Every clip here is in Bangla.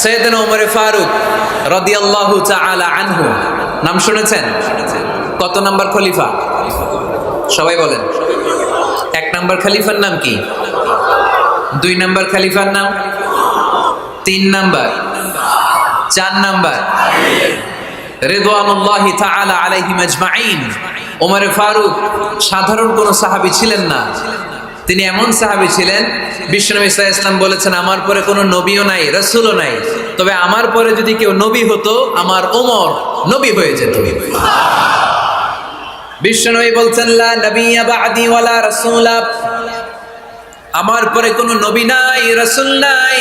সৈয়দনা ওমর ফারুক রাদিয়াল্লাহু তাআলা আনহু নাম শুনেছেন? কত নাম্বার খলিফা? সবাই বলেন। এক নাম্বার খলিফার নাম কি? দুই নাম্বার খলিফার নাম? তিন নাম্বার? চার নাম্বার? রিদওয়ানুল্লাহি তাআলা আলাইহিম আজমাইন। ওমর ফারুক সাধারণ কোন সাহাবী ছিলেন না, তিনি এমন সাহাবী ছিলেন, বিশ্বনবী সাল্লাল্লাহু আলাইহি ওয়াসাল্লাম বলেছেন আমার পরে কোনো নবীও নাই, রাসূলও নাই, তবে আমার পরে যদি কেউ নবী হতো আমার ওমর নবী হয়ে যেত। বিশ্বনবী বলছেন লা নবিয়্যা বা'দি ওয়ালা রাসূলা, আমার পরে কোনো নবী নাই, রাসূল নাই।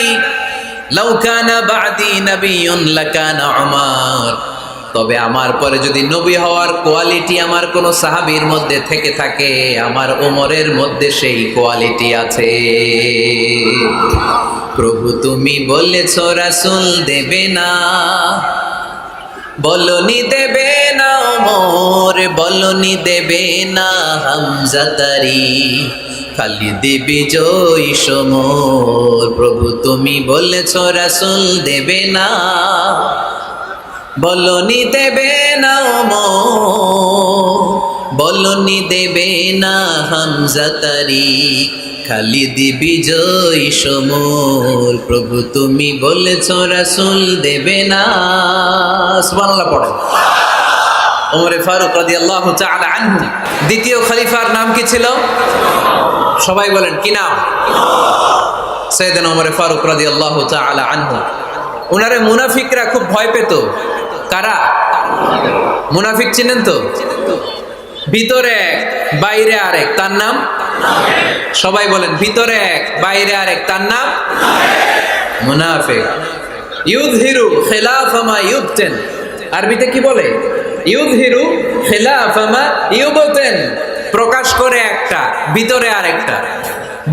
লাউ কানা বা'দি নাবিয়্যুন লাকানা উমর, তবে আমার পরে যদি নবী হওয়ার কোয়ালিটি আমার কোন সাহাবীর মধ্যে থেকে থাকে, আমার ওমরের মধ্যে সেই কোয়ালিটি আছে। প্রভু তুমি বলেছো রাসূল দেবে না, বলনি দেবে না ওমর, বলনি দেবে না হামজা তারি, খালিদ বিজয়ী সমর। প্রভু তুমি বলেছো রাসূল দেবে না, বলনি দেবে না ওমর, বলনি দেবে না হামজা তারিক, খালিদ বিজয়ী সমর। প্রভু তুমি বলেছো রাসূল দেবে না। সুবহানাল্লাহ পড়েন। ওমর ফারুক রাদিয়াল্লাহু তাআলা আনহু দ্বিতীয় খলিফার নাম কি ছিল? সবাই বলেন কি নাম? সৈয়দনা ওমর ফারুক রাদিয়াল্লাহু তাআলা আনহু। ওনারে মুনাফিকরা খুব ভয় পেত। কারা? মুনাফিক চিনেন তো? ভিতরে এক বাইরে আরেক, তার নাম? সবাই বলেন ভিতরে এক বাইরে আরেক, তার নাম মুনাফিক। ইউযহিরু খিলাফা মা ইউবতিন, আরবিতে কি বলে? ইউযহিরু খিলাফা মা ইউবতিন, প্রকাশ করে একটা ভিতরে আরেকটা।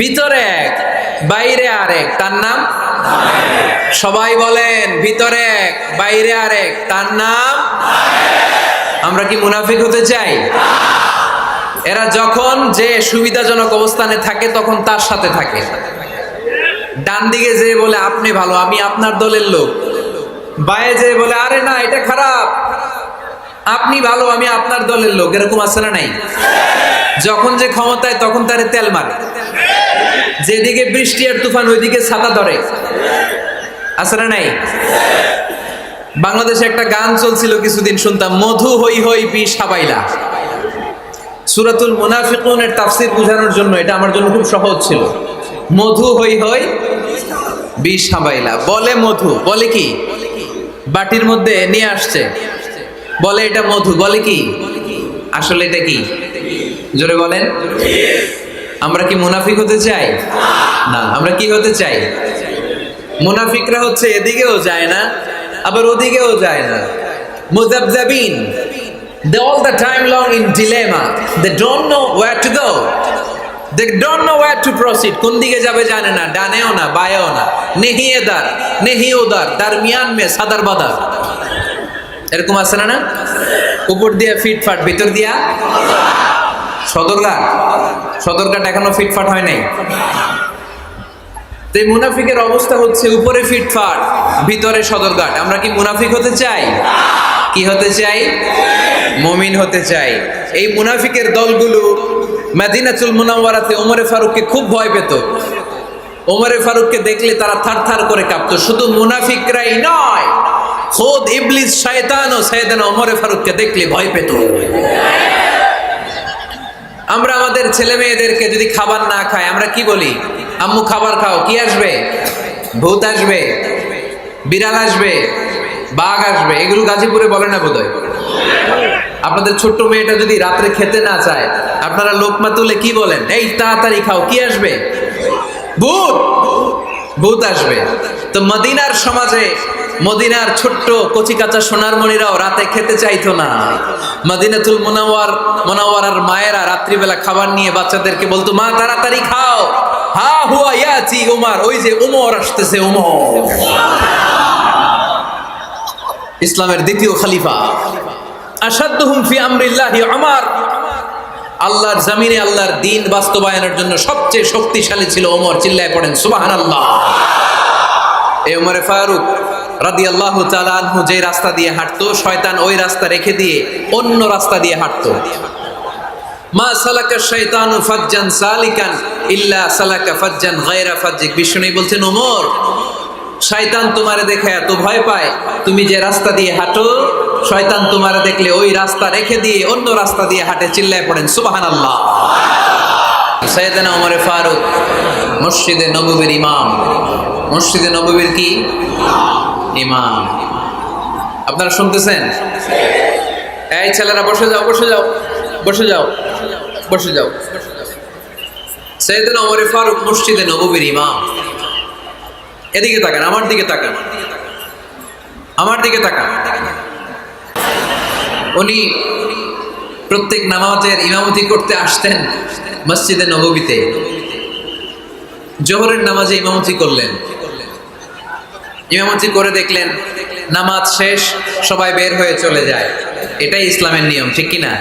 ভিতরে এক বাইরে আরেক, তার নাম? সবাই বলেন ভিতরে এক বাইরে আরেক, তার নাম? আমরা কি মুনাফিক হতে চাই? এরা যখন যে সুবিধাজনক অবস্থানে থাকে তখন তার সাথে থাকে। ডান দিকে যে বলে আপনি ভালো, আমি আপনার দলের লোক, বায়ে যে বলে আরে না এটা খারাপ, আপনি ভালো, আমি আপনার দলের লোক, এরকম আছে না নাই? যখন যে ক্ষমতায় তখন তারে তেল মারে, যেদিকে বৃষ্টি আর তুফান ওইদিকে ছাতা ধরে, আছে না নাই? বাংলাদেশে একটা গান চলছিল কিছুদিন, শুনতাম, মধু হই হই বিষ হাবাইলা। সূরাতুল মুনাফিকুনের তাফসীর বোঝানোর জন্য এটা আমার জন্য খুব সহজ ছিল। মধু হই হই বিষ হাবাইলা, বলে মধু, বলে কি? বাটির মধ্যে নিয়ে আসছে, বলে এটা মধু, বলে কি? আসলে এটা কি? জোরে বলেন। আমরা কি মুনাফিক হতে চাই? না। আমরা কি হতে চাই? মুনাফিকরা হচ্ছে এদিকেও যায় না আবার ওদিকেও যায় না, মুযাবযাবিন, they all the time long in dilemma, they don't know where to go, they don't know where to proceed, কোন দিকে যাবে জানে না, ডানেও না বায়েও না, নেহি এদার নেহি ওদার, দরমিয়ান মে সাদার বাদার। এরকম আছে না? উপর দিয়ে ফিটফাট, ভিতর দিয়া সদরঘাট। সদরঘাট এখনো ফিটফাট হয় নাই। এই মুনাফিকের অবস্থা হচ্ছে উপরে ফিটফাট, ভিতরে সদরঘাট। আমরা কি মুনাফিক হতে চাই? কি হতে চাই? মুমিন হতে চাই। এই মুনাফিকের দলগুলো মদিনাতুল মুনাওয়ারাতে ওমর ফারুককে খুব ভয় পেত। ওমর ফারুককে দেখলে তারা থারথার করে কাঁপতো। শুধু মুনাফিকরাই নয়, খোদ ইবলিস শয়তানও সাইয়েদনা ওমর ফারুককে দেখলে ভয় পেত। আমরা আমাদের ছেলে মেয়েদেরকে যদি খাবার না খায় আমরা কি বলি? আম্মু খাবার খাও। কি আসবে? ভূত আসবে, বিড়াল আসবে, বাঘ আসবে। এগুলো গাজীপুরে বলে না বোধহয়। আপনাদের ছোট্ট মেয়েটা যদি রাত্রে খেতে না চায় আপনারা লোকমা তুলে কি বলেন? এই তাড়াতাড়ি খাও, কি আসবে? ভূত, ভূত আসবে। তো মদিনার সমাজে মদিনার ছোট্ট কচি কাঁচা সোনার মণিরাও রাতে খেতে চাইতো না। মদিনাতুল মুনাওয়ারার মায়েরা রাত্রিবেলা খাবার নিয়ে বাচ্চাদেরকে বলতো, মা তাড়াতাড়ি খাও, হা হুয়া ইয়াতি উমর, ওই যে উমর আসতেছে, উমর ইসলামের দ্বিতীয় খলিফা। আশাদ্দুহুম ফি আমরিল্লাহি উমর, আল্লাহর জমিনে আল্লাহর দ্বীন বাস্তবায়নের জন্য সবচেয়ে শক্তিশালী ছিল ওমর। চিল্লায় পড়েন সুবহানাল্লাহ। এই ওমর ফারুক রাদিয়াল্লাহু তাআলা আনহু যে রাস্তা দিয়ে হাঁটতো, শয়তান ওই রাস্তা রেখে দিয়ে অন্য রাস্তা দিয়ে হাঁটতো। মা সালাকা শাইতানু ফাজ্জান সালিকান ইল্লা সালাকা ফাজ্জান গায়রা ফাজ্জিক। বিষ্ণু বলছেন, ওমর, শয়তান তোমারে দেখে এত ভয় পায়, তুমি যে রাস্তা দিয়ে হাঁটো, শয়তান তোমারে দেখলে ওই রাস্তা রেখে দিয়ে অন্য রাস্তা দিয়ে হাঁটে। চিল্লায় পড়েন সুবহানাল্লাহ। সাইয়েদনা ওমর ফারুক মসজিদে নববীর ইমাম। মসজিদে নববীর কি ইমাম? আপনারা শুনতেছেন? এই ছেলেরা বসে যাও, বসে যাও, বসে যাও, বসে যাও। সাইয়েদনা ওমর ফারুক মসজিদে নববীর ইমাম। এদিকে তাকান, আমার দিকে তাকান, আমার দিকে তাকান। উনি প্রত্যেক নামাজের ইমামতি করতে আসতেন মসজিদে নববীতে। জোহরের নামাজে ইমামতি করলেন, ইমামতি করে দেখলেন নামাজ শেষ, সবাই বের হয়ে চলে যায়। এটাই ইসলামের নিয়ম, ঠিক কিনা?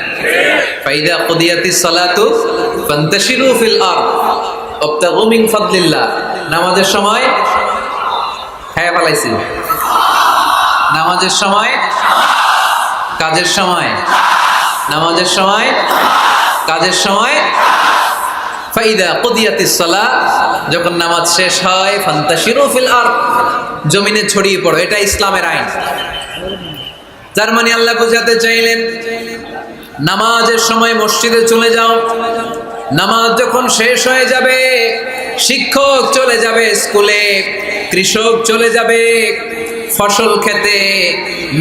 ফাইদা কুদিয়াতিস সালাতু ফান্তাশিরু ফিল আরদ ওয়াবতাগু মিন ফাদলিল্লাহ। নামাজের সময় হ্যাঁ পালাইছি, নামাজের সময়, কাজের সময়, নামাজের সময়, কাজের সময়। ফাইদা কুদিয়াতিস সালাহ, যখন নামাজ শেষ হয়, ফান্তাশিরু ফিল আরদ, জমিনে ছড়িয়ে পড়ো। এটা ইসলামের আইন। তার মানে আল্লাহ বোঝাতে চাইলেন, নামাজের সময় মসজিদে চলে যাও। নামাজ যখন শেষ হয়ে যাবে, শিক্ষক চলে যাবে স্কুলে, কৃষক চলে যাবে ফসল খেতে,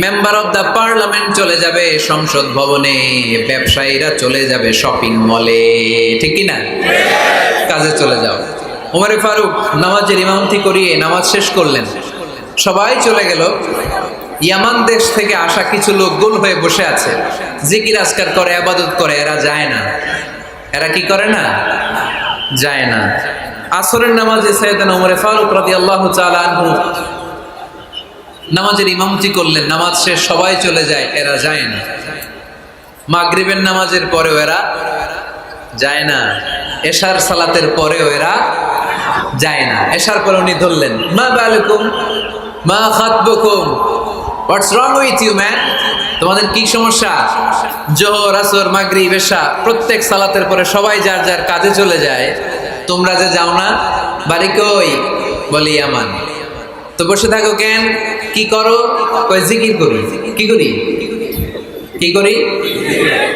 মেম্বার অফ দ্য পার্লামেন্ট চলে যাবে সংসদ ভবনে, ব্যবসায়ীরা চলে যাবে শপিং মলে, ঠিক কিনা? কাজে চলে যাও। ওমর ফারুক নামাজের ইমামতি করিয়ে নামাজ শেষ করলেন, সবাই চলে গেল। ইয়ামান দেশ থেকে আসা কিছু লোক গোল হয়ে বসে আছে, জিকির আজকার করে, ইবাদত করে। এরা যায় না। এরা কি করে না? যায় না। আসরের নামাজে সাইয়েদনা ওমর ফারুক রাদিয়াল্লাহু তাআলা আনহু নামাজের ইমামতি করলেন, নামাজ শেষ, সবাই চলে যায়, এরা যায় না। মাগরিবের নামাজের পরেও এরা যায় না। এশার সালাতের পরেও এরা যায় না। এশার পরে উনি ধরলেন, মা বালুকুম মা খাতবুকুম, হোয়াটস রং উইথ ইউ ম্যান? তোমাদের কি সমস্যা? জোহর, আসর, মাগরিব, এশা প্রত্যেক সালাতের পরে সবাই যার যার কাজে চলে যায়, তোমরা যে যাও না, বাড়ি কই? বলি ইয়ামান। তো বসে থাকো কেন? কি করো? কই জিকির করি। কি করি? কি করি?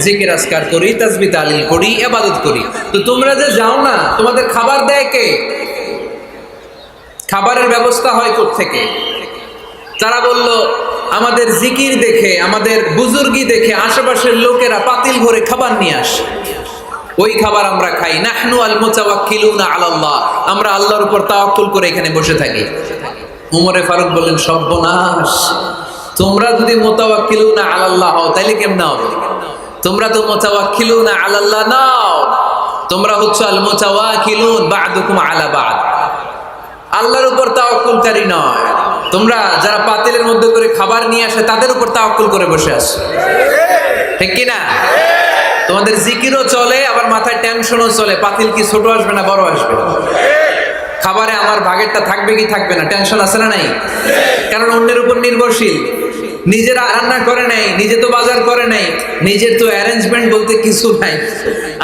জিকির আজকার করি, তাসবিহ তাহলিল করি, ইবাদত করি। তো তোমরা যে যাও না, তোমাদের খাবার দেয় কে? খাবারের ব্যবস্থা হয় কোত্থেকে? তারা বলল, আমাদের জিকির দেখে, আমাদের বুজুর্গি দেখে আশেপাশের লোকেরা পাতিল ভরে খাবার নিয়ে আসে, ওই খাবার আমরা খাই। নাহনু আল মুতাওয়াক্কিলুনা আলাল্লাহ, আমরা আল্লাহর উপর তাওয়াক্কুল করে এখানে বসে থাকি। ওমর ফারুক বললেন, সর্বনাশ, তোমরা যদি মুতাওয়াক্কিলুনা আলাল্লাহ হও তাহলে কেমনে হবে? তোমরা তো মুতাওয়াক্কিলুনা আলাল্লাহ নাও, তোমরা হচ্ছে আল মুতাওয়াক্কিলুন বা'দুকুম আলা বা'দ, আল্লাহর উপর তাওয়াক্কুলকারী নয়। তোমরা যারা পাতিলের মধ্যে করে খাবার নিয়ে আসে তাদের উপর তাওয়াক্কুল করে বসে আছো, ঠিক কি না? তোমাদের জিকিরও চলে, আবার মাথায় টেনশনও চলে, পাতিল কি ছোট আসবে না বড় আসবে? খাবারে আমার ভাগেরটা থাকবে কি থাকবে না, টেনশন আছে না নাই? কারণ অন্যের উপর নির্ভরশীল, নিজের রান্না করে নাই, নিজে তো বাজার করে নাই, নিজের তো অ্যারেঞ্জমেন্ট বলতে কিছু নাই,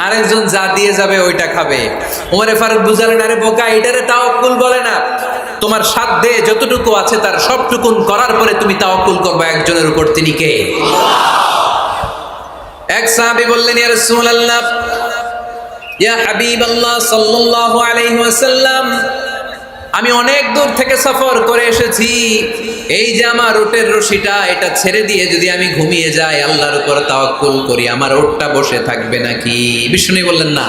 আরেকজন যা দিয়ে যাবে ওইটা খাবে। ওমরে ফারুক বুঝালেন, আরে বোকা, এটারে তাওয়াক্কুল বলে না। তোমার সাধ্যে যতটুকু আছে তার সবটুকুন করার পরে তুমি তাওয়াক্কুল করবে একজনের উপর, তিনি কে? এক সাহাবী বললেন, ইয়া রাসূলুল্লাহ, ইয়া হাবিবাল্লাহ সাল্লাল্লাহু আলাইহি ওয়াসাল্লাম, আমি অনেক দূর থেকে সফর করে এসেছি, এই যে আমার উটের রশিটা, এটা ছেড়ে দিয়ে যদি আমি ঘুমিয়ে যাই, আল্লাহর উপর তাওয়াক্কুল করি, আমার উটটা বসে থাকবে নাকি? বিষ্ণু বললেন, না,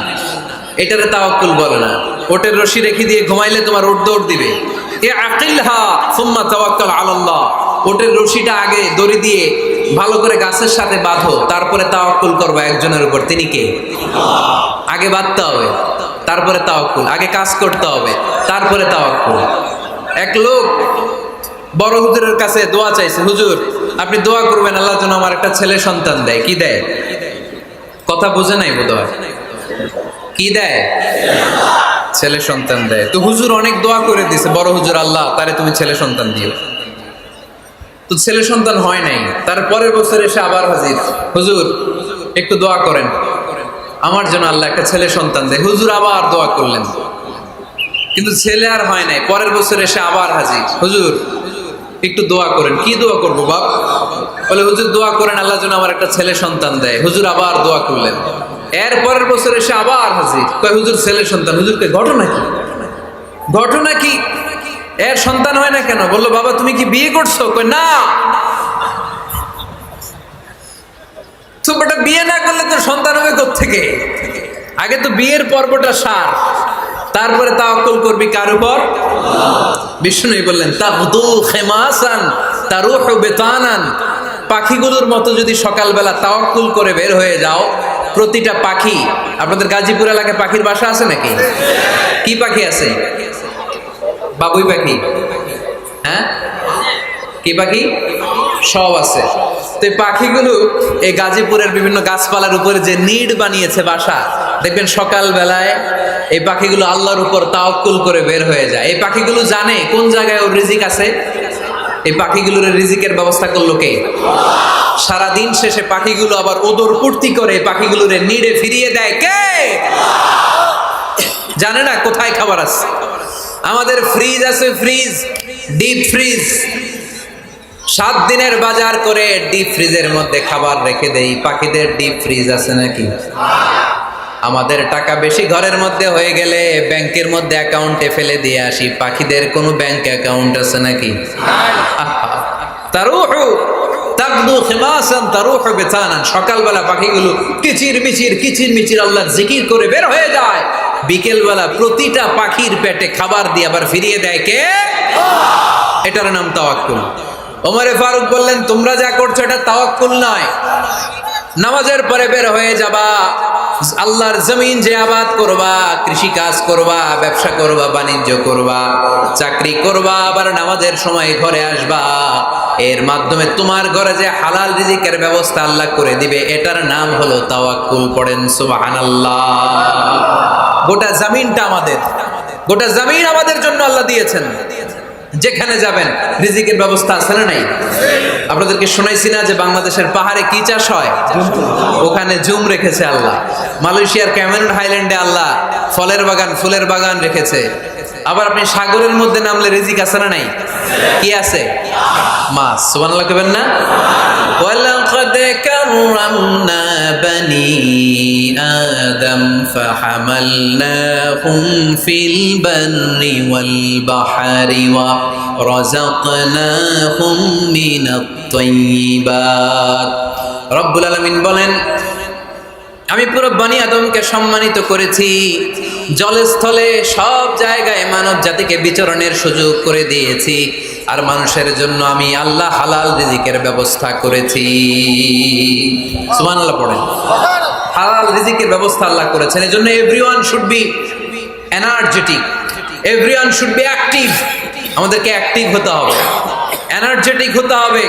এটারে তাওয়াক্কুল বলে না। উটের রশি রেখে দিয়ে ঘুমাইলে তোমার উট দৌড় দিবে। এ আকিলহা সুম্মা তাওয়াক্কাল আলাল্লাহ, উটের রশিটা আগে দড়ি দিয়ে ভালো করে গাছের সাথে বাঁধো, তারপরে তাওয়াক্কুল করবে একজনের উপর, তিনি কে? আগে বাঁধতে হবে, তারপরে তাওয়াক্কুল, আগে কাজ করতে হবে, তারপরে তাওয়াক্কুল। এক লোক বড় হুজুরের কাছে দোয়া চাইছে, হুজুর আপনি দোয়া করবেন আল্লাহ যেন আমার একটা ছেলে সন্তান দেয়। কি দেয়? কথা বুঝে নাই বোধহয়। কি দেয়? ছেলে সন্তান দেয়। তো হুজুর অনেক দোয়া করে দিছে, বড় হুজুর, আল্লাহ তারে তুমি ছেলে সন্তান দিও। তো ছেলে সন্তান হয় নাই, তার পরের বছর এসে আবার হাজির, হুজুর একটু দোয়া করেন আমার জন্য আল্লাহ একটা ছেলে সন্তান দেয়। হুজুর আবার দোয়া করলেন, কিন্তু ছেলে আর হয় নাই। পরের বছর এসে আবার হাজির, হুজুর একটু দোয়া করেন। কি দোয়া করবো বাপ? বলে হুজুর দোয়া করেন আল্লাহ যেন আমার একটা ছেলে সন্তান দেয়। হুজুর আবার দোয়া করলেন। এর পরের বছর এসে আবার হাজির, কয় হুজুর ছেলে সন্তান। হুজুরকে ঘটনা কি, ঘটনা কি, এর সন্তান হয় না কেন? বললো বাবা তুমি কি বিয়ে করছো? কয় না। তো বেটা বিয়ে না করলে তোর সন্তান হবে কোত্থেকে? আগে তো বিয়ের পর্বটা সার, তারপরে তাওয়াক্কুল করবি কার উপর? বিষ্ণু বললেন তাগদু খেমাসান তারুহু বেতানান, পাখিগুলোর মতো যদি সকালবেলা তাওয়াক্কুল করে বের হয়ে যাও, প্রতিটা পাখি, আপনাদের গাজীপুর এলাকায় পাখির বাসা আছে নাকি? কি পাখি আছে? বাবুই পাখি, হ্যাঁ কি পাখি? সব আছে। তো এই পাখিগুলো এই গাজীপুরের বিভিন্ন গাছপালার উপরে যে নিড বানিয়েছে বাসা, দেখবেন সকাল বেলায় এই পাখিগুলো আল্লাহর উপর তাওয়াক্কুল করে বের হয়ে যায়। এই পাখিগুলো জানে কোন জায়গায় ওর রিজিক আছে। এই পাখিগুলোর রিজিকের ব্যবস্থা করলো কে? সারাদিন শেষে পাখিগুলো আবার ওদর পূর্তি করে পাখিগুলোর নিডে ফিরিয়ে দেয় কে? জানে না কোথায় খাবার আছে। আমাদের ফ্রিজ আছে, ফ্রিজ, ডিপ ফ্রিজ, 7 দিনের বাজার করে ডিপ ফ্রিজের মধ্যে খাবার রেখে দেই। পাখিদের ডিপ ফ্রিজ আছে নাকি? আমাদের টাকা বেশি ঘরের মধ্যে হয়ে গেলে ব্যাংকের মধ্যে অ্যাকাউন্টে ফেলে দিয়ে আসি। পাখিদের কোনো ব্যাংক অ্যাকাউন্ট আছে নাকি? তারুহু তাগদু খিমাসান তারুহু বিতানান, সকালবেলা পাখিগুলো কিচির মিচির আল্লাহর জিকির করে বের হয়ে যায়। বিকেলবেলা প্রতিটা পাখির পেটে খাবার দিয়ে আবার ফিরিয়ে দেয় কে? এটার নাম তাওয়াক্কুল। ওমরে ফারুক বললেন তোমরা যা করছো এটা তাওয়াক্কুল নয়। নামাজের পরে বের হয়ে যাবা, আল্লাহর জমিন যে আবাদ করবা, কৃষি কাজ করবা, ব্যবসা করবা, বাণিজ্য করবা, চাকরি করবা, আবার নামাজের সময় ঘরে আসবা। এর মাধ্যমে তোমার ঘরে যে হালাল রিজিকের ব্যবস্থা আল্লাহ করে দিবে, এটার নাম হলো তাওয়াক্কুল। পড়েন সুবহানাল্লাহ। গোটা জমিনটা আমাদের, গোটা জমিন আমাদের জন্য আল্লাহ দিয়েছেন। যেখানে যাবেন রিজিকের ব্যবস্থা আছে না নাই? আপনাদেরকে শোনাইছি না যে বাংলাদেশের পাহাড়ে কি চাষ হয়? ওখানে জুম রেখেছে আল্লাহ। মালয়েশিয়ার ক্যামেরন হাইল্যান্ডে আল্লাহ ফলের বাগান, ফুলের বাগান রেখেছে। আবার আপনি সাগরের মধ্যে নামলে রিজিক আছে না নাই? কি আছে? মাছ। সুবহানাল্লাহ কইবেন না? ওয়ালাকাদ কাররামনা বানি আদম ফাহামালনাহুম ফিল বাররি ওয়াল বাহরি ওয়া রাযাকনাহুম মিনাত তাইয়্যিবাত। রব্বুল আলামিন বলেন আমি পুরো বনি আদমকে সম্মানিত করেছি। জলস্থলে সব জায়গায় মানব জাতিকে বিচরণের সুযোগ করে দিয়েছি। আর মানুষের জন্য আমি আল্লাহ হালাল রিজিকের ব্যবস্থা করেছি। সুবহানাল্লাহ পড়েন। হালাল রিজিকের ব্যবস্থা আল্লাহ করেছেন। এজন্য everyone should be energetic, everyone should be active. আমাদেরকে অ্যাক্টিভ হতে হবে, এনার্জেটিক হতে হবে।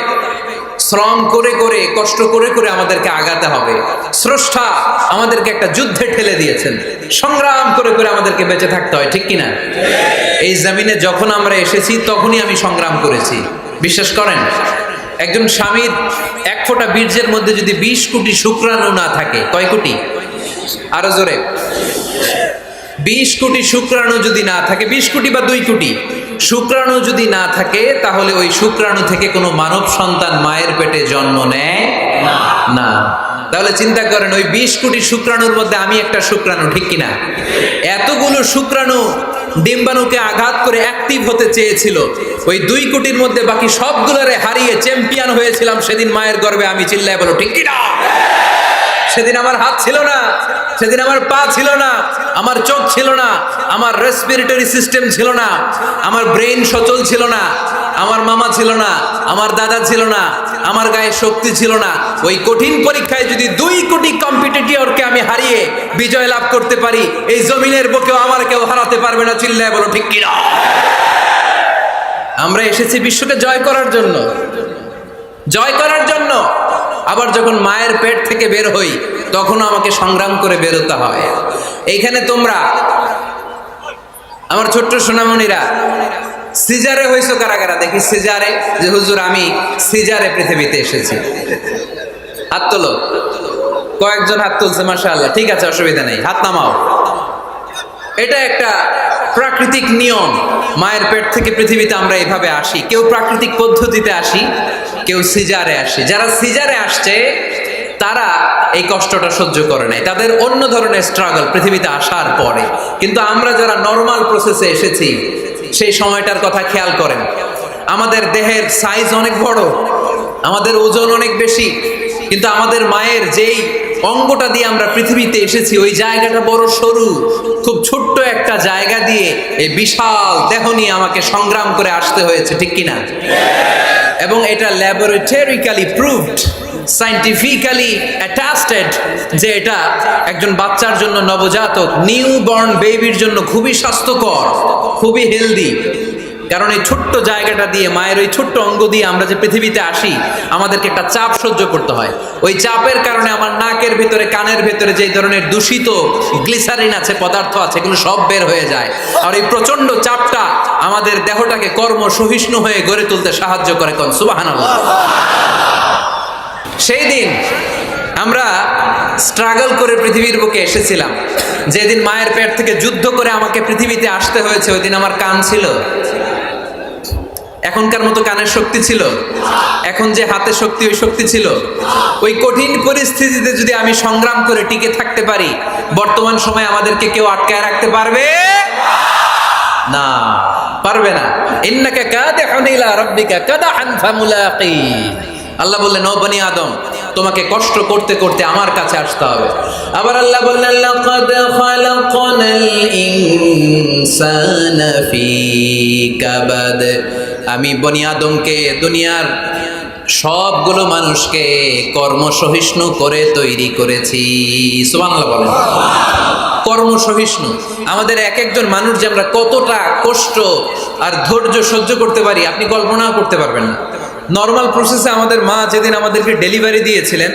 শ্রম করে করে, কষ্ট করে করে আমাদেরকে আগাতে হবে। স্রষ্টা আমাদেরকে একটা যুদ্ধে ঠেলে দিয়েছেন, সংগ্রাম করে করে আমাদেরকে বেঁচে থাকতে হয়, ঠিক কিনা? এই জমিনে যখন আমরা এসেছি তখনই আমি সংগ্রাম করেছি। বিশ্বাস করেন, একজন স্বামীর 1 ফোঁটা বীর্যের মধ্যে যদি 20 কোটি শুক্রাণু না থাকে, কয় কোটি? আরো জোরে। 20 কোটি শুক্রাণু যদি না থাকে, 20 কোটি বা 2 কোটি শুক্রাণু যদি না থাকে, তাহলে ওই শুক্রাণু থেকে কোনো মানব সন্তান মায়ের পেটে জন্ম নেয় না। তাহলে চিন্তা করেন, ওই 20 কোটি শুক্রাণুর মধ্যে আমি একটা শুক্রাণু, ঠিক কিনা? এতগুলো শুক্রাণু ডিম্বাণুকে আঘাত করে অ্যাক্টিভ হতে চেয়েছিল। ওই 2 কোটির মধ্যে বাকি সবগুলোরে হারিয়ে চ্যাম্পিয়ন হয়েছিলাম সেদিন মায়ের গর্ভে আমি। চিল্লায় বলো ঠিক কিনা? সেদিন আমার হাত ছিল না, সেদিন আমার পা ছিল না, আমার চোখ ছিল না, আমার রেসপিরেটরি সিস্টেম ছিল না, আমার ব্রেইন সচল ছিল না, আমার মামা ছিল না, আমার দাদা ছিল না, আমার গায়ে শক্তি ছিল না। ওই কঠিন পরীক্ষায় যদি 2 কোটি কম্পিটিটরকে আমি হারিয়ে বিজয় লাভ করতে পারি, এই জমিনের বুকেও আমার কেউ হারাতে পারবে না। চিল্লায় বলো ঠিক কিনা? আমরা এসেছি বিশ্বকে জয় করার জন্য, জয় করার জন্য। আবার যখন মায়ের পেট থেকে বের হই তখনও আমাকে সংগ্রাম করে বেরোতে হয়। এইখানে তোমরা আমার ছোট্ট সোনামণিরা সিজারে হইছো কারা কারা দেখি সিজারে, যে হুজুর আমি সিজারে পৃথিবীতে এসেছি, হাত তোলো। কয়েকজন হাত তুলছে, মাশাআল্লাহ, ঠিক আছে, অসুবিধা নেই, হাত নামাও। এটা একটা প্রাকৃতিক নিয়ম, মায়ের পেট থেকে পৃথিবীতে আমরা এভাবে আসি। কেউ প্রাকৃতিক পদ্ধতিতে আসি, কেউ সিজারে আসি। যারা সিজারে আসছে তারা এই কষ্টটা সহ্য করে নাই, তাদের অন্য ধরনের স্ট্রাগল পৃথিবীতে আসার পরে। কিন্তু আমরা যারা নর্মাল প্রসেসে এসেছি সেই সময়টার কথা খেয়াল করেন। আমাদের দেহের সাইজ অনেক বড়, আমাদের ওজন অনেক বেশি, কিন্তু আমাদের মায়ের যেই অঙ্গটা দিয়ে আমরা পৃথিবীতে এসেছি ওই জায়গাটা বড় সরু। খুব ছোট্ট একটা জায়গা দিয়ে এই বিশাল দেহ নিয়ে আমাকে সংগ্রাম করে আসতে হয়েছে, ঠিক কিনা? এবং এটা ল্যাবরেটরিক্যালি প্রুভড, সায়েন্টিফিক্যালি অ্যাটাস্টেড যে এটা একজন বাচ্চার জন্য, নবজাতক নিউ বর্ন বেবির জন্য খুবই স্বাস্থ্যকর, খুবই হেলদি। কারণ এই ছোট্ট জায়গাটা দিয়ে, মায়ের ওই ছোট্ট অঙ্গ দিয়ে আমরা যে পৃথিবীতে আসি, আমাদেরকে একটা চাপ সহ্য করতে হয়। ওই চাপের কারণে আমার নাকের ভেতরে, কানের ভেতরে যে ধরনের দূষিত গ্লিসারিন আছে, পদার্থ আছে, এগুলো সব বের হয়ে যায়। আর এই প্রচন্ড চাপটা আমাদের দেহটাকে কর্ম সহিষ্ণু হয়ে গড়ে তুলতে সাহায্য করে। কোন সুবহানাল্লাহ। সেই দিন আমরা স্ট্রাগল করে পৃথিবীর বুকে এসেছিলাম। যেদিন মায়ের পেট থেকে যুদ্ধ করে আমাকে পৃথিবীতে আসতে হয়েছে, ওই দিন আমার কান ছিল? এখনকার মতো কানের শক্তি ছিল? এখন যে হাতে শক্তি, ওই শক্তি ছিল? ওই কঠিন পরিস্থিতিতে যদি আমি সংগ্রাম করে টিকে থাকতে পারি, বর্তমান সময়ে আমাদেরকে কেউ আটকায় রাখতে পারবে না, পারবে না। ইন্নাকা কাদিহুন ইলা রাব্বিকা কাদহান ফামুলাকি। আল্লাহ বললেন, ও বনি আদম, তোমাকে কষ্ট করতে করতে আমার কাছে আসতে হবে। আবার আল্লাহ বললেন, লাকাদ খালাকনাল ইনসানা ফি কাবাদ। আমি বনি আদমকে, দুনিয়ার সবগুলো মানুষকে কর্মসহিষ্ণু করে তৈরি করেছি। সুবহানাল্লাহ বলেন। কর্মসহিষ্ণু। আমাদের এক একজন মানুষ যে আমরা কতটা কষ্ট আর ধৈর্য সহ্য করতে পারি আপনি কল্পনাও করতে পারবেন না। নর্মাল প্রসেসে আমাদের মা যেদিন আমাদেরকে ডেলিভারি দিয়েছিলেন,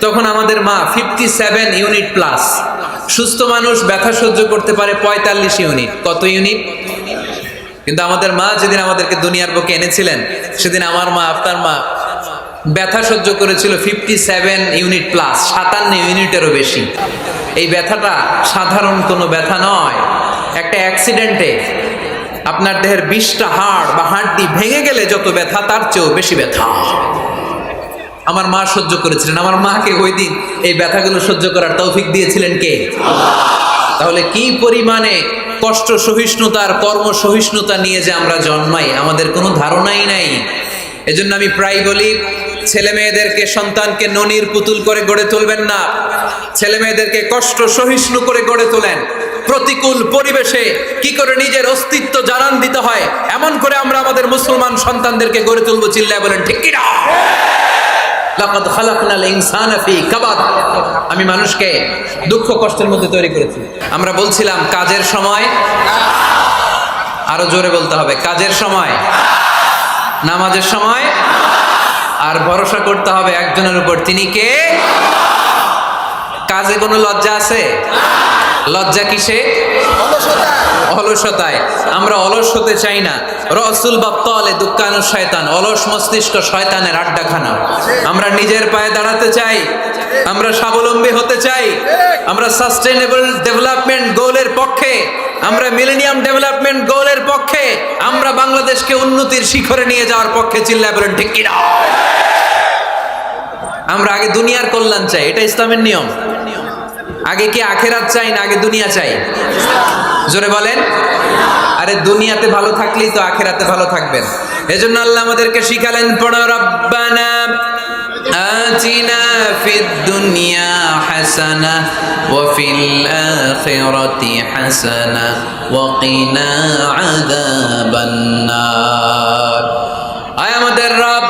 তখন আমাদের মা 57 ইউনিট প্লাস। সুস্থ মানুষ ব্যথা সহ্য করতে পারে 45 ইউনিট। কত ইউনিট? কিন্তু আমাদের মা যেদিন আমাদেরকে দুনিয়ার বুকে এনেছিলেন, সেদিন আমার মা, আপনার মা ব্যথা সহ্য করেছিল 57 ইউনিট প্লাস, 57 ইউনিটেরও বেশি। এই ব্যথাটা সাধারণ কোনো ব্যথা নয়। একটা অ্যাক্সিডেন্টে আপনার দেহের 20টা হাড় বা হাড্ডি ভেঙে গেলে যত ব্যথা, তার চেয়েও বেশি ব্যথা আমার মা সহ্য করেছিলেন। আমার মাকে ওই দিন এই ব্যথাগুলো সহ্য করার তৌফিক দিয়েছিলেন কে? তাহলে কি পরিমাণে কষ্ট সহিষ্ণুতার, কর্ম সহিষ্ণুতা নিয়ে যে আমরা জন্মাই, আমাদের কোনো ধারণাই নাই। এজন্য আমি প্রায় বলি, ছেলে মেয়েদেরকে, সন্তানকে ননির পুতুল করে গড়ে তুলবেন না। ছেলে মেয়েদেরকে কষ্ট সহিষ্ণু করে গড়ে তোলেন। প্রতিকূল পরিবেশে কি করে নিজের অস্তিত্ব জানান দিতে হয়, এমন করে আমরা আমাদের মুসলমান সন্তানদেরকে গড়ে তুলবো। চিল্লায় বলেন ঠিক কি না? লাকাদ খালাকনাল ইনসানা ফি কাবাদ। আমি মানুষকে দুঃখ কষ্টের মধ্যে তৈরি করেছি। আমরা বলছিলাম কাজের সময়, আরো জোরে বলতে হবে, কাজের সময়, নামাজের সময়, আর ভরসা করতে হবে একজনের উপর, তিনি কে? কাজে কোনো লজ্জা আছে? লজ্জা কিসে? অলসতায়। আমরা অলস হতে চাই না। রসুল বাপ্তালে দুঃখানু শয়তান, অলস মস্তিষ্ক শয়তানের আড্ডাখানা। আমরা নিজের পায়ে দাঁড়াতে চাই, আমরা স্বাবলম্বী হতে চাই, আমরা সাস্টেনেবল ডেভেলপমেন্ট গোলের পক্ষে, আমরা মিলেনিয়াম ডেভেলপমেন্ট গোলের পক্ষে, আমরা বাংলাদেশকে উন্নতির শিখরে নিয়ে যাওয়ার পক্ষে। চিল্লায় বলেন ঠিক কিনা? আমরা আগে দুনিয়ার কল্যাণ চাই, এটা ইসলামের নিয়ম। আগে কি আখেরাত চাই না আগে দুনিয়া চাই? জোরে বলেন। আরে দুনিয়াতে ভালো থাকলেই তো আখেরাতে ভালো থাকবেন। এজন্য আল্লাহ আমাদেরকে শিখালেন, পড়ো রব্বানা আতিনা ফিদ দুনিয়া হাসানাহ ওয়া ফিল আখিরাতি হাসানাহ ওয়া কিনা আযাবান নার। আয় আমাদের রব,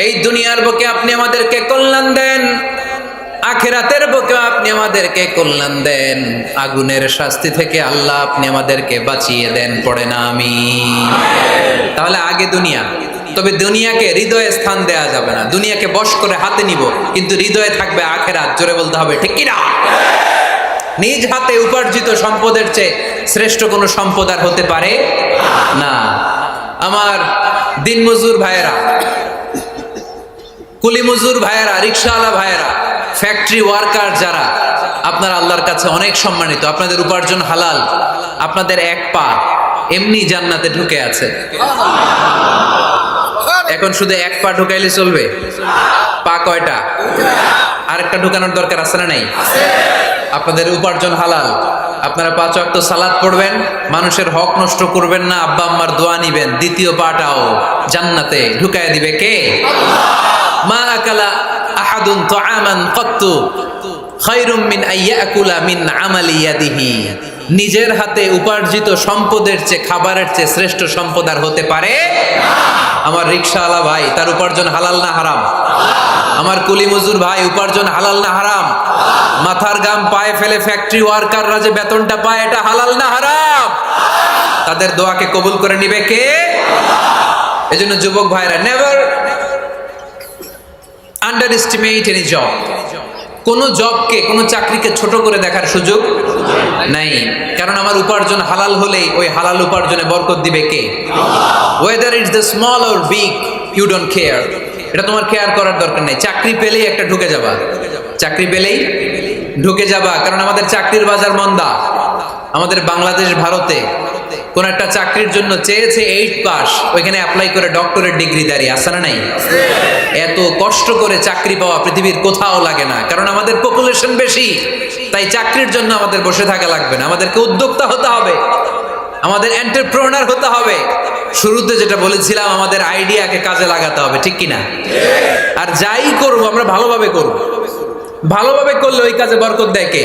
এই দুনিয়ার বুকে আপনি আমাদেরকে কল্যাণ দেন, আখিরাতের বুকে আপনি আমাদেরকে কল্যাণ দেন, আগুনের শাস্তি থেকে আল্লাহ আপনি আমাদেরকে বাঁচিয়ে দেন। পড়ে না আমিন। তাহলে আগে দুনিয়া, তবে দুনিয়াকে হৃদয়ে স্থান দেয়া যাবে না। দুনিয়াকে বশ করে হাতে নিব, কিন্তু হৃদয়ে থাকবে আখিরাত। জোরে বলতে হবে ঠিক কি না? নিজ হাতে উপার্জিত সম্পদের চেয়ে শ্রেষ্ঠ কোনো সম্পদ আর হতে পারে না। আমার দিনমজুর ভাইয়েরা, কুলি মজুর ভাইয়েরা, রিক্সাওয়ালা ভাইয়েরা, ফ্যাক্টরি ওয়ার্কার যারা, আপনারা আল্লাহর কাছে অনেক সম্মানিত। আপনাদের উপার্জন হালাল। আপনাদের এক পা এমনি জান্নাতে ঢুকে আছে। এখন শুধু এক পা ঢুকাইলে চলবে? পা কয়টা? আরেকটা ঢুকানোর দরকার আছে না নাই? আপনাদের উপার্জন হালাল। আপনারা 5 ওয়াক্ত সালাত পড়বেন, মানুষের হক নষ্ট করবেন না, আব্বা আম্মার দোয়া নিবেন, দ্বিতীয় পাটাও জান্নাতে ঢুকায় দিবে কে? মা আকালা আহাদুন তাআমান ক্বাত্তু খায়রুম মিন আইয়াকুলা মিন আমালি ইয়াদিহি। নিজের হাতে উপার্জিত সম্পদের চেয়ে, খাবারের চেয়ে শ্রেষ্ঠ সম্পদ আর হতে পারে না। আমার রিকশাওয়ালা ভাই, তার উপার্জন হালাল না হারাম? আমার কুলি মজুর ভাই, উপার্জন হালাল না হারাম? মাথার গাম পায়ে ফেলে ফ্যাক্টরি ওয়ার্কাররা যে বেতনটা পায়, এটা হালাল না হারাম? তাদের দোয়াকে কবুল করে নিবে কে? এজন্য যুবক ভাইরা, never under estimate any job. কোন জবকে, কোন চাকরিকে ছোট করে দেখার সুযোগ নাই। কারণ আমার উপার্জন হালাল হলেই ওই হালাল উপার্জনে বরকত দিবে কে? Whether it's the small or big, you don't care. এটা তোমার কেয়ার করার দরকার নেই। চাকরি পেলেই একটা ঢুকে যাবা, চাকরি পেলেই ঢুকে যাবা। কারণ আমাদের চাকরির বাজার মন্দা। আমাদের বাংলাদেশ, ভারতে কোন একটা চাকরির জন্য চেয়েছে 8 পাস, ওইখানে অ্যাপ্লাই করে ডক্টরেট ডিগ্রি দাঁড়িয়ে আছে না নাই? এত কষ্ট করে চাকরি পাওয়া পৃথিবীর কোথাও লাগে না। কারণ আমাদের পপুলেশন বেশি, তাই চাকরির জন্য আমাদের বসে থাকা লাগবে না। আমাদেরকে উদ্যোক্তা হতে হবে, আমাদের এন্টারপ্রেনার হতে হবে। শুরুতে যেটা বলেছিলাম, আমাদের আইডিয়াকে কাজে লাগাতে হবে, ঠিক কিনা? আর যাই করবো আমরা ভালোভাবে করব। ভালোভাবে করলে ওই কাজে বরকত দেয় কে?